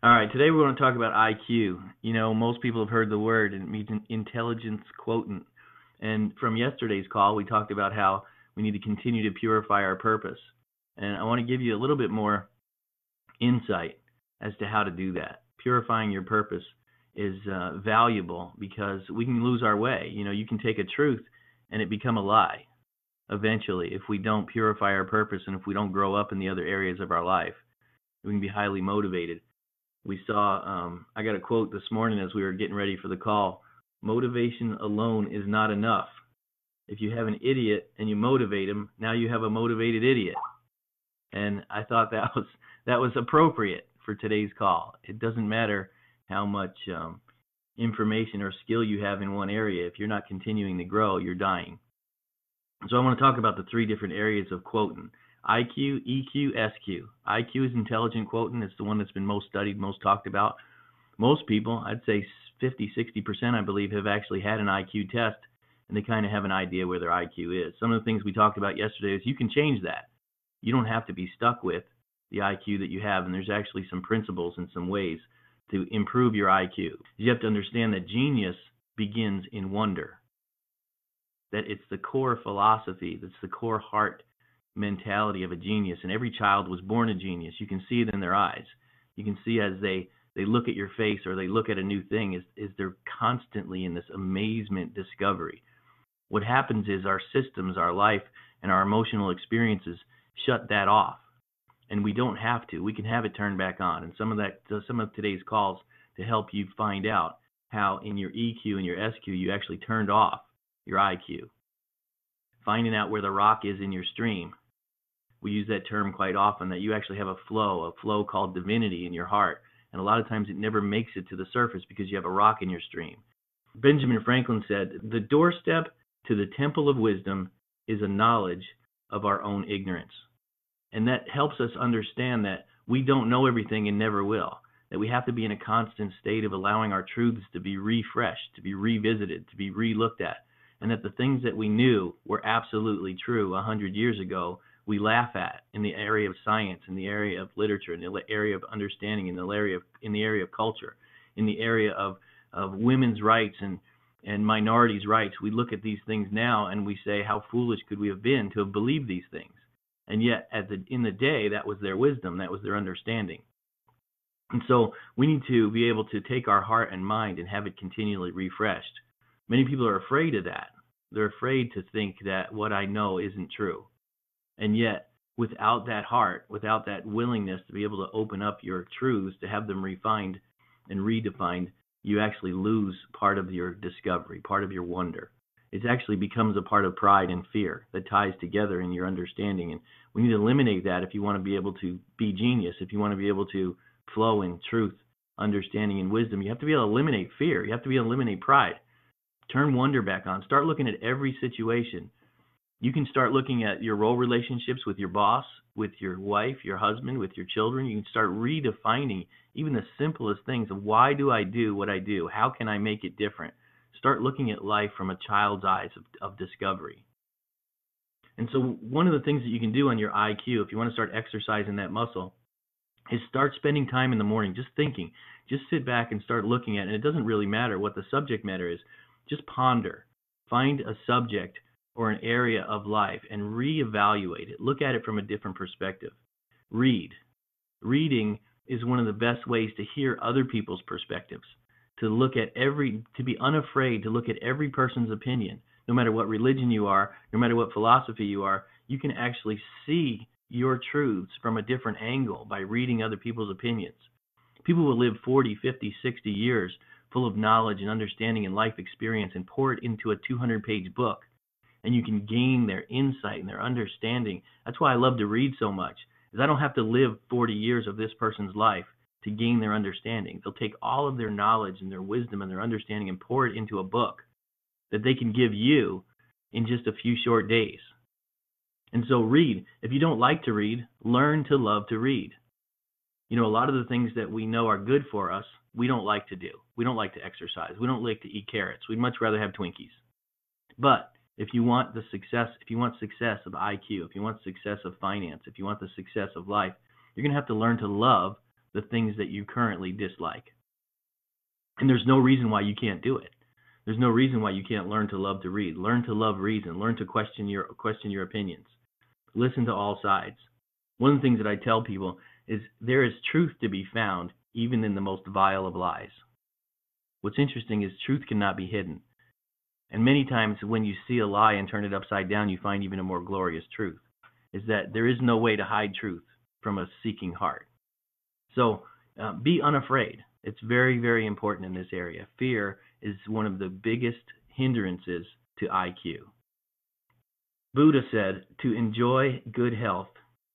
All right, today we're going to talk about IQ. You know, most people have heard the word, and it means an intelligence quotient. And from yesterday's call, we talked about how we need to continue to purify our purpose. And I want to give you a little bit more insight as to how to do that. Purifying your purpose is valuable because we can lose our way. You know, you can take a truth and it become a lie eventually if we don't purify our purpose and if we don't grow up in the other areas of our life. We can be highly motivated. We saw, I got a quote this morning as we were getting ready for the call. Motivation alone is not enough. If you have an idiot and you motivate him, now you have a motivated idiot. And I thought that was appropriate for today's call. It doesn't matter how much information or skill you have in one area. If you're not continuing to grow, you're dying. So I want to talk about the three different areas of quoting. IQ, EQ, SQ. IQ is intelligent quotient. It's the one that's been most studied, most talked about. Most people, I'd say 50-60%, I believe, have actually had an IQ test, and they kind of have an idea where their IQ is. Some of the things we talked about yesterday is you can change that. You don't have to be stuck with the IQ that you have, and there's actually some principles and some ways to improve your IQ. You have to understand that genius begins in wonder, that it's the core philosophy, that's the core heart mentality of a genius, and every child was born a genius. You can see it in their eyes. You can see as they look at your face or they look at a new thing is they're constantly in this amazement discovery. What happens is our systems, our life, and our emotional experiences shut that off, and we don't have to. We can have it turned back on. And some of today's calls to help you find out how in your EQ and your SQ you actually turned off your IQ. Finding out where the rock is in your stream. We use that term quite often, that you actually have a flow called divinity in your heart. And a lot of times it never makes it to the surface because you have a rock in your stream. Benjamin Franklin said, "The doorstep to the temple of wisdom is a knowledge of our own ignorance." And that helps us understand that we don't know everything and never will. That we have to be in a constant state of allowing our truths to be refreshed, to be revisited, to be re-looked at. And that the things that we knew were absolutely true 100 years ago, we laugh at in the area of science, in the area of literature, in the area of understanding, in the area of culture, in the area of women's rights and minorities' rights. We look at these things now and we say, how foolish could we have been to have believed these things? And yet, in the day, that was their wisdom, that was their understanding. And so we need to be able to take our heart and mind and have it continually refreshed. Many people are afraid of that. They're afraid to think that what I know isn't true. And yet, without that heart, without that willingness to be able to open up your truths, to have them refined and redefined, you actually lose part of your discovery, part of your wonder. It actually becomes a part of pride and fear that ties together in your understanding. And we need to eliminate that if you want to be able to be genius, if you want to be able to flow in truth, understanding, and wisdom. You have to be able to eliminate fear. You have to be able to eliminate pride. Turn wonder back on. Start looking at every situation. You can start looking at your role relationships with your boss, with your wife, your husband, with your children. You can start redefining even the simplest things of why do I do what I do? How can I make it different? Start looking at life from a child's eyes of discovery. And so one of the things that you can do on your IQ, if you want to start exercising that muscle, is start spending time in the morning just thinking. Just sit back and start looking at it. And it doesn't really matter what the subject matter is. Just ponder. Find a subject or an area of life and reevaluate it. Look at it from a different perspective. Read. Reading is one of the best ways to hear other people's perspectives, to be unafraid to look at every person's opinion. No matter what religion you are, no matter what philosophy you are, you can actually see your truths from a different angle by reading other people's opinions. People will live 40, 50, 60 years full of knowledge and understanding and life experience and pour it into a 200-page book. And you can gain their insight and their understanding. That's why I love to read so much, is I don't have to live 40 years of this person's life to gain their understanding. They'll take all of their knowledge and their wisdom and their understanding and pour it into a book that they can give you in just a few short days. And so read. If you don't like to read, learn to love to read. You know, a lot of the things that we know are good for us, we don't like to do. We don't like to exercise. We don't like to eat carrots. We'd much rather have Twinkies. But if you want success of IQ, if you want success of finance, if you want the success of life, you're going to have to learn to love the things that you currently dislike. And there's no reason why you can't do it. There's no reason why you can't learn to love to read, learn to love reason, learn to question your opinions, listen to all sides. One of the things that I tell people is there is truth to be found even in the most vile of lies. What's interesting is truth cannot be hidden. And many times when you see a lie and turn it upside down, you find even a more glorious truth, is that there is no way to hide truth from a seeking heart. So be unafraid. It's very, very important in this area. Fear is one of the biggest hindrances to IQ. Buddha said, to enjoy good health,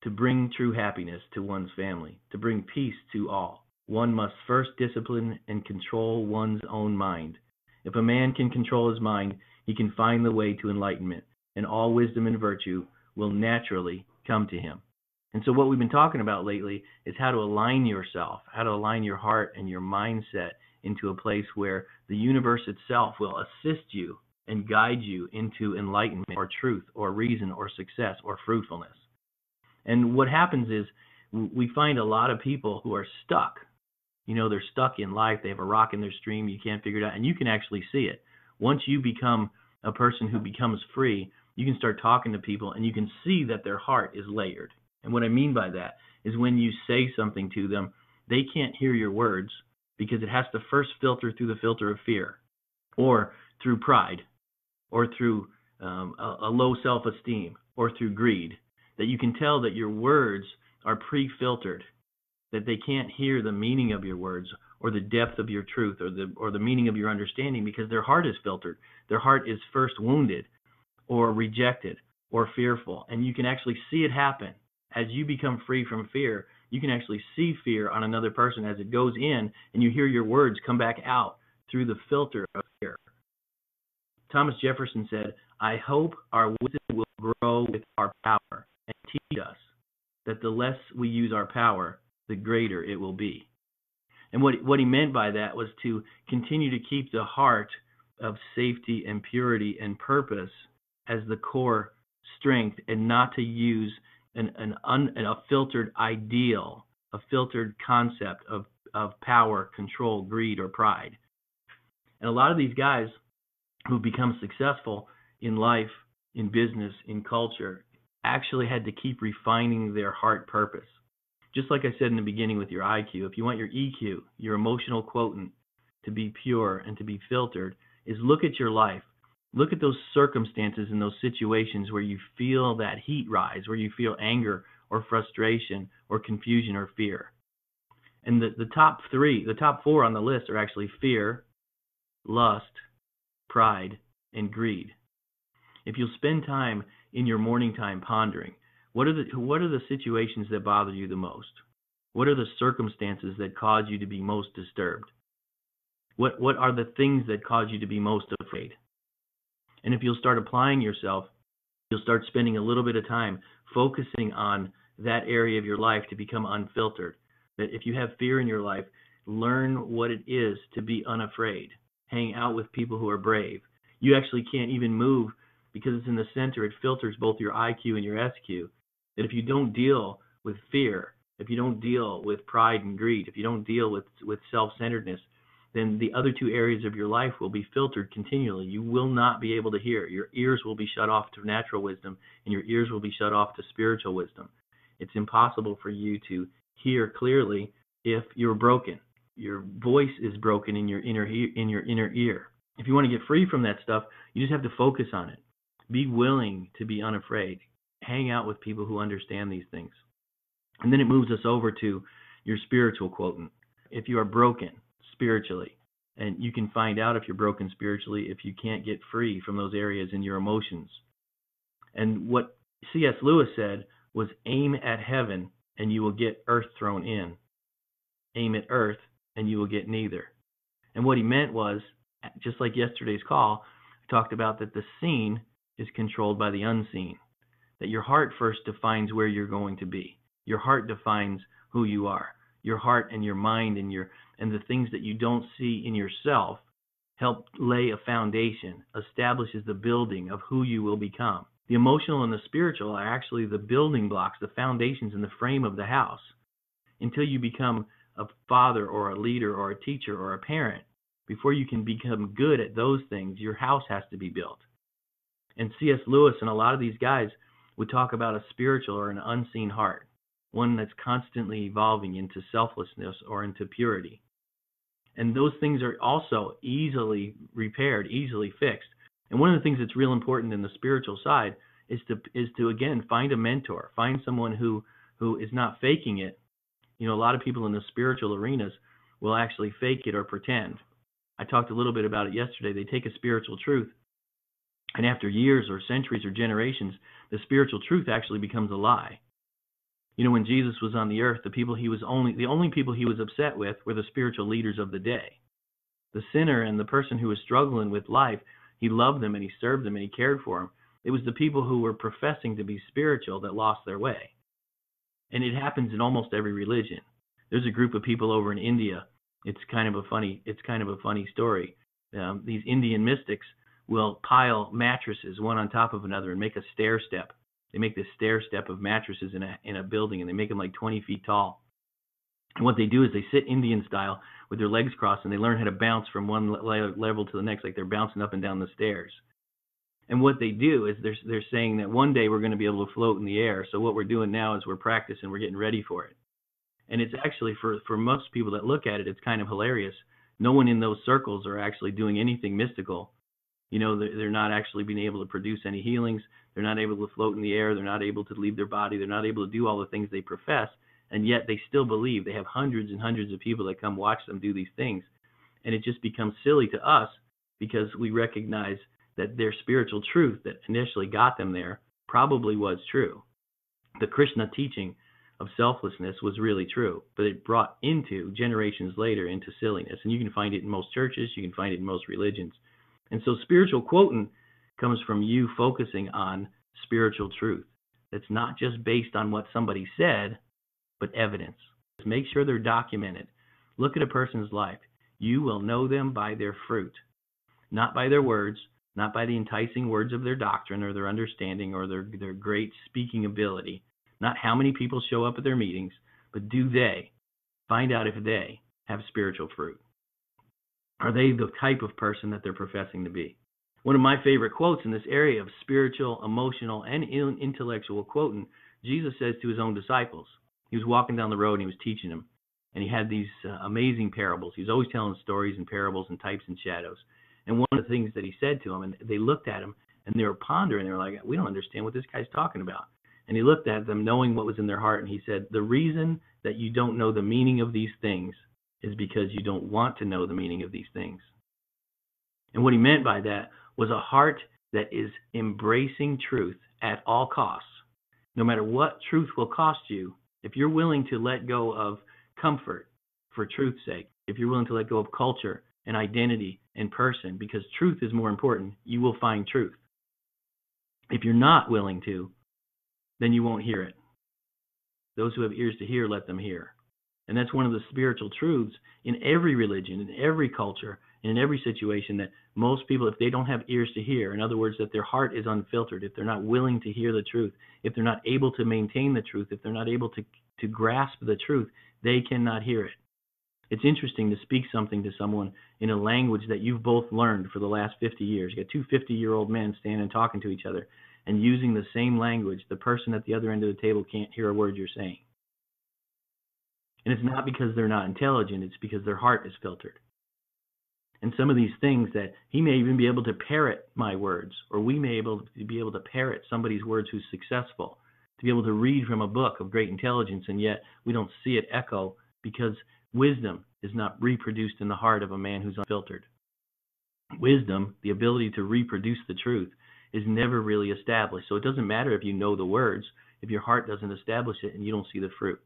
to bring true happiness to one's family, to bring peace to all, one must first discipline and control one's own mind. If a man can control his mind, he can find the way to enlightenment, and all wisdom and virtue will naturally come to him. And so what we've been talking about lately is how to align yourself, how to align your heart and your mindset into a place where the universe itself will assist you and guide you into enlightenment or truth or reason or success or fruitfulness. And what happens is we find a lot of people who are stuck. You know, they're stuck in life. They have a rock in their stream. You can't figure it out. And you can actually see it. Once you become a person who becomes free, you can start talking to people and you can see that their heart is layered. And what I mean by that is when you say something to them, they can't hear your words because it has to first filter through the filter of fear or through pride or through a low self-esteem or through greed, that you can tell that your words are pre-filtered, that they can't hear the meaning of your words or the depth of your truth or the meaning of your understanding because their heart is filtered. Their heart is first wounded or rejected or fearful. And you can actually see it happen. As you become free from fear, you can actually see fear on another person as it goes in, and you hear your words come back out through the filter of fear. Thomas Jefferson said, I hope our wisdom will grow with our power and teach us that the less we use our power, the greater it will be. And what he meant by that was to continue to keep the heart of safety and purity and purpose as the core strength and not to use a filtered ideal, a filtered concept of power, control, greed, or pride. And a lot of these guys who become successful in life, in business, in culture, actually had to keep refining their heart purpose. Just like I said in the beginning with your IQ, if you want your EQ, your emotional quotient, to be pure and to be filtered, is look at your life. Look at those circumstances and those situations where you feel that heat rise, where you feel anger or frustration or confusion or fear. And the top four on the list are actually fear, lust, pride, and greed. If you'll spend time in your morning time pondering, what are the situations that bother you the most? What are the circumstances that cause you to be most disturbed? What are the things that cause you to be most afraid? And if you'll start applying yourself, you'll start spending a little bit of time focusing on that area of your life to become unfiltered. That if you have fear in your life, learn what it is to be unafraid. Hang out with people who are brave. You actually can't even move because it's in the center. It filters both your IQ and your SQ. That if you don't deal with fear, if you don't deal with pride and greed, if you don't deal with self-centeredness, then the other two areas of your life will be filtered continually. You will not be able to hear. Your ears will be shut off to natural wisdom, and your ears will be shut off to spiritual wisdom. It's impossible for you to hear clearly if you're broken. Your voice is broken in your inner ear. If you want to get free from that stuff, you just have to focus on it. Be willing to be unafraid. Hang out with people who understand these things. And then it moves us over to your spiritual quotient. If you are broken spiritually, and you can find out if you're broken spiritually if you can't get free from those areas in your emotions. And what C.S. Lewis said was, aim at heaven and you will get earth thrown in. Aim at earth and you will get neither. And what he meant was, just like yesterday's call, I talked about that the seen is controlled by the unseen. That your heart first defines where you're going to be. Your heart defines who you are. Your heart and your mind and the things that you don't see in yourself help lay a foundation, establishes the building of who you will become. The emotional and the spiritual are actually the building blocks, the foundations and the frame of the house. Until you become a father or a leader or a teacher or a parent, before you can become good at those things, your house has to be built. And C.S. Lewis and a lot of these guys would talk about a spiritual or an unseen heart, one that's constantly evolving into selflessness or into purity. And those things are also easily repaired, easily fixed. And one of the things that's real important in the spiritual side is to again find a mentor, find someone who is not faking it. A lot of people in the spiritual arenas will actually fake it or pretend. I talked a little bit about it yesterday. They take a spiritual truth, and after years or centuries or generations, the spiritual truth actually becomes a lie. When Jesus was on the earth, the only people he was upset with were the spiritual leaders of the day. The sinner and the person who was struggling with life, he loved them and he served them and he cared for them. It was the people who were professing to be spiritual that lost their way. And it happens in almost every religion. There's a group of people over in India. It's kind of a funny story. These Indian mystics will pile mattresses one on top of another and make a stair step. They make this stair step of mattresses in a building, and they make them like 20 feet tall. And what they do is they sit Indian style with their legs crossed, and they learn how to bounce from one level to the next, like they're bouncing up and down the stairs. And what they do is they're saying that one day we're going to be able to float in the air. So what we're doing now is we're practicing, we're getting ready for it. And it's actually, for most people that look at it, it's kind of hilarious. No one in those circles are actually doing anything mystical. They're not actually being able to produce any healings. They're not able to float in the air. They're not able to leave their body. They're not able to do all the things they profess. And yet they still believe. They have hundreds and hundreds of people that come watch them do these things. And it just becomes silly to us because we recognize that their spiritual truth that initially got them there probably was true. The Krishna teaching of selflessness was really true, but it brought into, generations later, into silliness. And you can find it in most churches. You can find it in most religions. And so spiritual quoting comes from you focusing on spiritual truth. It's not just based on what somebody said, but evidence. Make sure they're documented. Look at a person's life. You will know them by their fruit, not by their words, not by the enticing words of their doctrine or their understanding or their great speaking ability, not how many people show up at their meetings, but do they find out if they have spiritual fruit? Are they the type of person that they're professing to be? One of my favorite quotes in this area of spiritual, emotional, and intellectual quoting, Jesus says to his own disciples. He was walking down the road and he was teaching them. And he had these amazing parables. He was always telling stories and parables and types and shadows. And one of the things that he said to them, and they looked at him and they were pondering. They were like, we don't understand what this guy's talking about. And he looked at them knowing what was in their heart. And he said, the reason that you don't know the meaning of these things is because you don't want to know the meaning of these things. And what he meant by that was a heart that is embracing truth at all costs. No matter what truth will cost you, if you're willing to let go of comfort for truth's sake, if you're willing to let go of culture and identity and person, because truth is more important, you will find truth. If you're not willing to, then you won't hear it. Those who have ears to hear, let them hear. And that's one of the spiritual truths in every religion, in every culture, and in every situation, that most people, if they don't have ears to hear, in other words, that their heart is unfiltered, if they're not willing to hear the truth, if they're not able to maintain the truth, if they're not able to grasp the truth, they cannot hear it. It's interesting to speak something to someone in a language that you've both learned for the last 50 years. You got two 50-year-old men standing talking to each other and using the same language. The person at the other end of the table can't hear a word you're saying. And it's not because they're not intelligent, it's because their heart is filtered. And some of these things that he may even be able to parrot my words, or we may be able to parrot somebody's words who's successful, to be able to read from a book of great intelligence, and yet we don't see it echo because wisdom is not reproduced in the heart of a man who's unfiltered. Wisdom, the ability to reproduce the truth, is never really established. So it doesn't matter if you know the words, if your heart doesn't establish it and you don't see the fruit.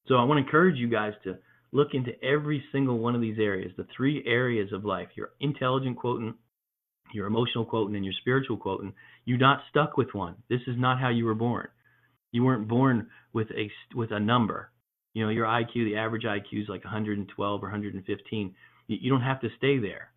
So I want to encourage you guys to look into every single one of these areas, the three areas of life: your intelligent quotient, your emotional quotient, and your spiritual quotient. You're not stuck with one. This is not how you were born. You weren't born with a number. Your IQ, the average IQ is like 112 or 115. You don't have to stay there.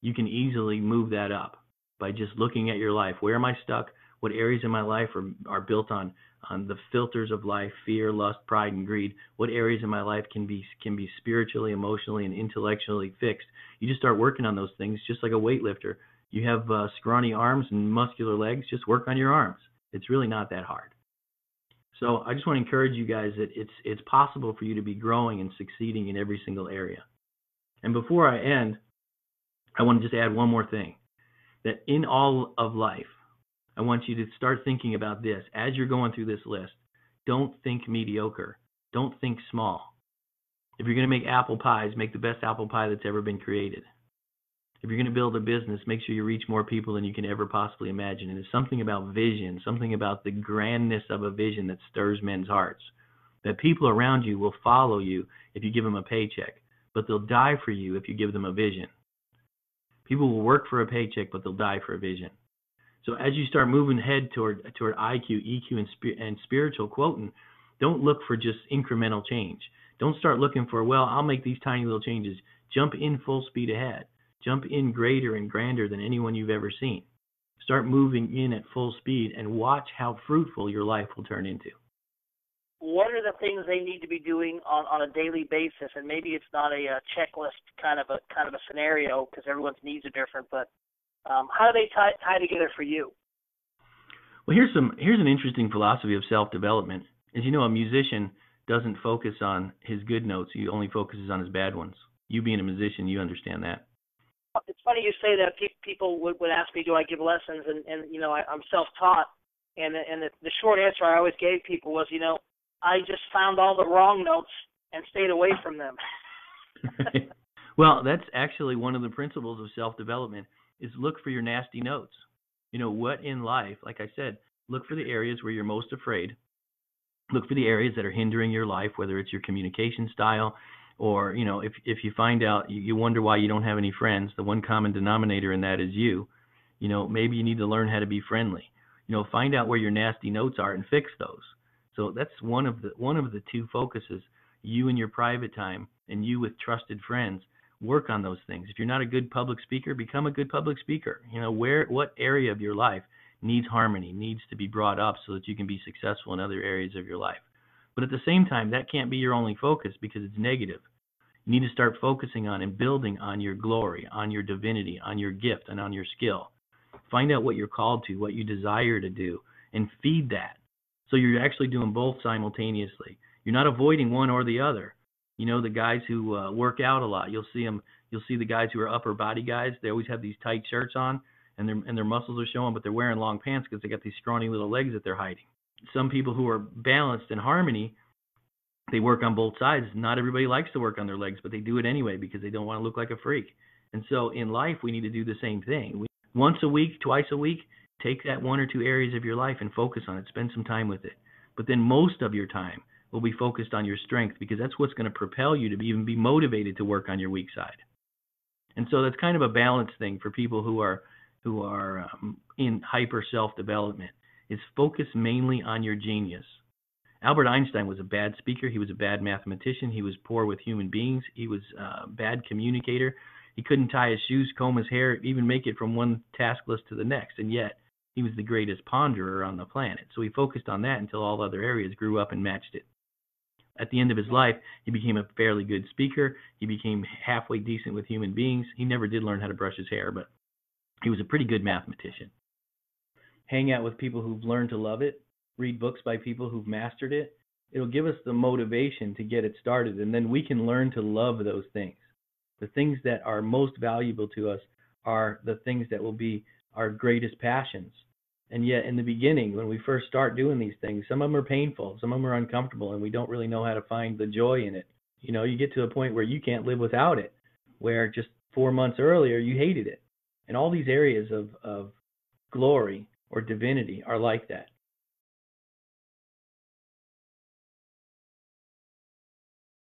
You can easily move that up by just looking at your life. Where am I stuck? What areas in my life are built on on the filters of life: fear, lust, pride, and greed. What areas in my life can be spiritually, emotionally, and intellectually fixed? You just start working on those things, just like a weightlifter. You have scrawny arms and muscular legs. Just work on your arms. It's really not that hard. So I just want to encourage you guys that it's possible for you to be growing and succeeding in every single area. And before I end, I want to just add one more thing. That in all of life, I want you to start thinking about this. As you're going through this list, don't think mediocre. Don't think small. If you're going to make apple pies, make the best apple pie that's ever been created. If you're going to build a business, make sure you reach more people than you can ever possibly imagine. And there's something about vision, something about the grandness of a vision that stirs men's hearts. That people around you will follow you if you give them a paycheck, but they'll die for you if you give them a vision. People will work for a paycheck, but they'll die for a vision. So as you start moving ahead toward IQ, EQ, and spiritual quotient, don't look for just incremental change. Don't start looking for, well, I'll make these tiny little changes. Jump in full speed ahead. Jump in greater and grander than anyone you've ever seen. Start moving in at full speed and watch how fruitful your life will turn into. What are the things they need to be doing on a daily basis? And maybe it's not a checklist kind of a scenario because everyone's needs are different, but how do they tie together for you? Well, here's an interesting philosophy of self-development. As you know, a musician doesn't focus on his good notes. He only focuses on his bad ones. You being a musician, you understand that. It's funny you say that. People would ask me, do I give lessons? And you know, I'm self-taught. And the short answer I always gave people was, you know, I just found all the wrong notes and stayed away from them. Well, that's actually one of the principles of self-development is look for your nasty notes. You know, what in life, like I said, look for the areas where you're most afraid. Look for the areas that are hindering your life, whether it's your communication style or, you know, if you find out, you wonder why you don't have any friends, the one common denominator in that is you. You know, maybe you need to learn how to be friendly. You know, find out where your nasty notes are and fix those. So that's one of the two focuses, you in your private time and you with trusted friends. Work on those things. If you're not a good public speaker, become a good public speaker. You know, what area of your life needs harmony, needs to be brought up so that you can be successful in other areas of your life. But at the same time, that can't be your only focus because it's negative. You need to start focusing on and building on your glory, on your divinity, on your gift, and on your skill. Find out what you're called to, what you desire to do, and feed that. So you're actually doing both simultaneously. You're not avoiding one or the other. You know, the guys who work out a lot, you'll see the guys who are upper body guys. They always have these tight shirts on, and their muscles are showing, but they're wearing long pants because they got these scrawny little legs that they're hiding. Some people who are balanced in harmony, they work on both sides. Not everybody likes to work on their legs, but they do it anyway because they don't want to look like a freak. And so in life, we need to do the same thing. Once a week, twice a week, take that one or two areas of your life and focus on it. Spend some time with it. But then most of your time will be focused on your strength because that's what's going to propel you to even be motivated to work on your weak side. And so that's kind of a balance thing for people who are in hyper self-development, is focus mainly on your genius. Albert Einstein was a bad speaker. He was a bad mathematician. He was poor with human beings. He was a bad communicator. He couldn't tie his shoes, comb his hair, even make it from one task list to the next. And yet he was the greatest ponderer on the planet. So he focused on that until all other areas grew up and matched it. At the end of his life, he became a fairly good speaker. He became halfway decent with human beings. He never did learn how to brush his hair, but he was a pretty good mathematician. Hang out with people who've learned to love it. Read books by people who've mastered it. It'll give us the motivation to get it started, and then we can learn to love those things. The things that are most valuable to us are the things that will be our greatest passions. And yet in the beginning, when we first start doing these things, some of them are painful, some of them are uncomfortable, and we don't really know how to find the joy in it. You know, you get to a point where you can't live without it, where just 4 months earlier you hated it. And all these areas of glory or divinity are like that.